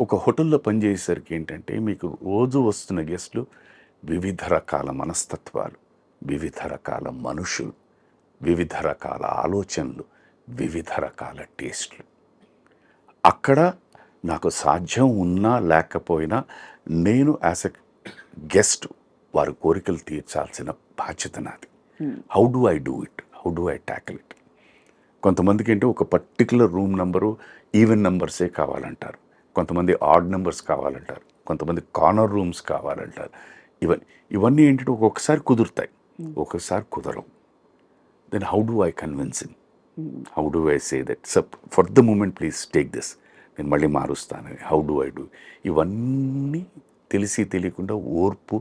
ఒక హోటల్లో పనిచేసేసరికి ఏంటంటే మీకు రోజు వస్తున్న గెస్టులు వివిధ రకాల మనస్తత్వాలు, వివిధ రకాల మనుషులు, వివిధ రకాల ఆలోచనలు, వివిధ రకాల టేస్ట్లు. అక్కడ నాకు సాధ్యం ఉన్నా లేకపోయినా నేను యాజ్ ఎ గెస్ట్ వారి కోరికలు తీర్చాల్సిన బాధ్యత నాది. How do I do it, how do I tackle it. కొంతమందికి ఏంటో ఒక పర్టికులర్ రూమ్ నెంబరు ఈవెన్ నెంబర్సే కావాలంటారు, కొంతమంది ఆడ్ నెంబర్స్ కావాలంటారు, కొంతమంది కార్నర్ రూమ్స్ కావాలంటారు. ఇవన్నీ ఏంటంటే ఒక్కొక్కసారి కుదురుతాయి, ఒక్కొక్కసారి కుదరవు. Then how do I convince him, how do I say that suppose for the moment please take this, నేను మళ్ళీ మారుస్తానని. హౌ డు ఐ డూ ఇవన్నీ తెలిసి తెలియకుండా ఓర్పు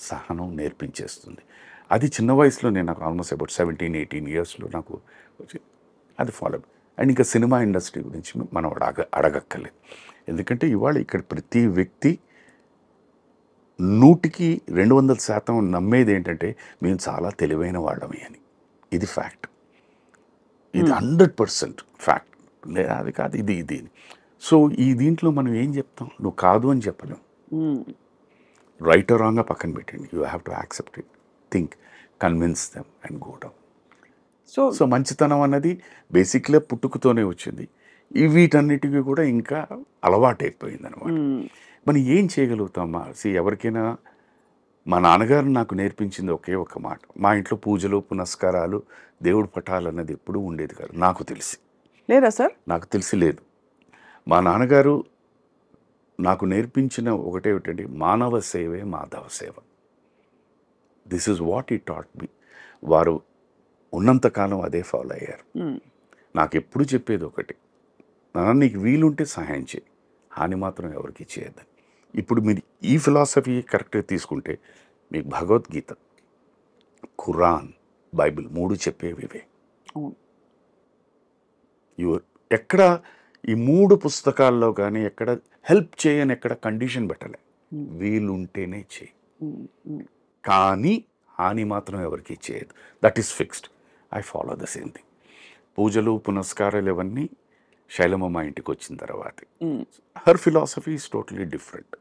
సహనం నేర్పించేస్తుంది. అది చిన్న వయసులో నేను నాకు ఆల్మోస్ట్ అబౌట్ 17-18 yearsలో నాకు వచ్చి అది ఫాలో. అండ్ ఇంకా సినిమా ఇండస్ట్రీ గురించి మనం అడగక్కర్లేదు. ఎందుకంటే ఇవాళ ఇక్కడ ప్రతి వ్యక్తి 100% నమ్మేది ఏంటంటే మేము చాలా తెలివైన వాళ్ళమే అని. ఇది ఫ్యాక్ట్, ఇది 100% ఫ్యాక్ట్. అది కాదు, ఇది. సో ఈ దీంట్లో మనం ఏం చెప్తాం, నువ్వు కాదు అని చెప్పలేం. రైట్ ఆర్ రాంగ్గా పక్కన పెట్టండి, you have to accept it, think, convince them and go down. So మంచితనం అన్నది బేసిక్గా పుట్టుకతోనే వచ్చింది. వీటన్నిటికీ కూడా ఇంకా అలవాటైపోయింది అనమాట. మనం ఏం చేయగలుగుతామా? ఎవరికైనా మా నాన్నగారు నాకు నేర్పించింది ఒకే ఒక మాట. మా ఇంట్లో పూజలు పునస్కారాలు దేవుడి పటాలు అన్నది ఎప్పుడూ ఉండేది కాదు నాకు తెలిసి. లేదా సార్? నాకు తెలిసి లేదు. మా నాన్నగారు నాకు నేర్పించిన ఒకటేమిటంటే మానవ సేవే మాధవ సేవ. This is what he taught me. వారు ఉన్నంతకాలం అదే ఫాలో అయ్యారు. నాకు ఎప్పుడు చెప్పేది ఒకటి, నాన్న నీకు వీలుంటే సహాయం చేయి, హాని మాత్రం ఎవరికి చేయద్దని. ఇప్పుడు మీరు ఈ ఫిలాసఫీ కరెక్ట్గా తీసుకుంటే మీకు భగవద్గీత, ఖురాన్, బైబిల్ 3 చెప్పేవివే. ఎక్కడ ఈ 3 పుస్తకాల్లో కానీ ఎక్కడ హెల్ప్ చేయని ఎక్కడ కండిషన్ పెట్టలే, వీలుంటేనే చేయి, కానీ హాని మాత్రం ఎవరికి చేయదు. That is fixed. I follow the same thing. పూజలు పునస్కారాలు ఇవన్నీ శైలమ్మ మా ఇంటికి వచ్చిన తర్వాత her philosophy is totally different.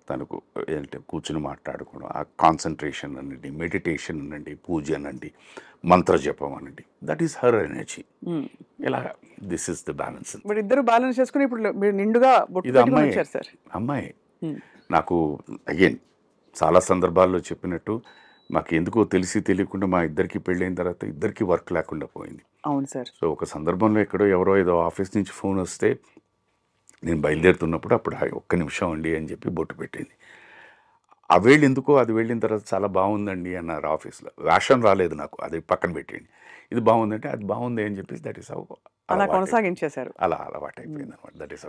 తనకు ఏంటంటే కూర్చుని మాట్లాడుకోవడం, ఆ కాన్సన్ట్రేషన్ అనండి, మెడిటేషన్ అనండి, పూజ అనండి, మంత్రజపం అనండి, దట్ ఈస్ హర్ ఎనర్జీ. ఇలా దిస్ ఇస్ ద బ్యాలెన్స్. ఇద్దరు బ్యాలెన్స్ చేసుకుని ఇప్పుడు మీరు నిండుగా ఇది అమ్మాయి నాకు అగైన్ చాలా సందర్భాల్లో చెప్పినట్టు మాకు ఎందుకో తెలిసి తెలియకుండా మా ఇద్దరికి పెళ్ళైన తర్వాత ఇద్దరికి వర్క్ లేకుండా పోయింది. అవును సార్. సో ఒక సందర్భంలో ఎక్కడో ఎవరో ఏదో ఆఫీస్ నుంచి ఫోన్ వస్తే నేను బయలుదేరుతున్నప్పుడు అప్పుడు ఒక్క నిమిషం అండి అని చెప్పి బొట్టు పెట్టింది. ఆ వేళ్ళు ఎందుకో అది వెళ్ళిన తర్వాత చాలా బాగుందండి అన్నారు ఆఫీస్లో. వేషం రాలేదు నాకు, అది పక్కన పెట్టేయండి. ఇది బాగుందంటే అది బాగుంది అని చెప్పేసి దట్ ఈస్ హౌ అలా కొనసాగించేశారు. అలా అలవాటు అయిపోయింది అనమాట. That is how.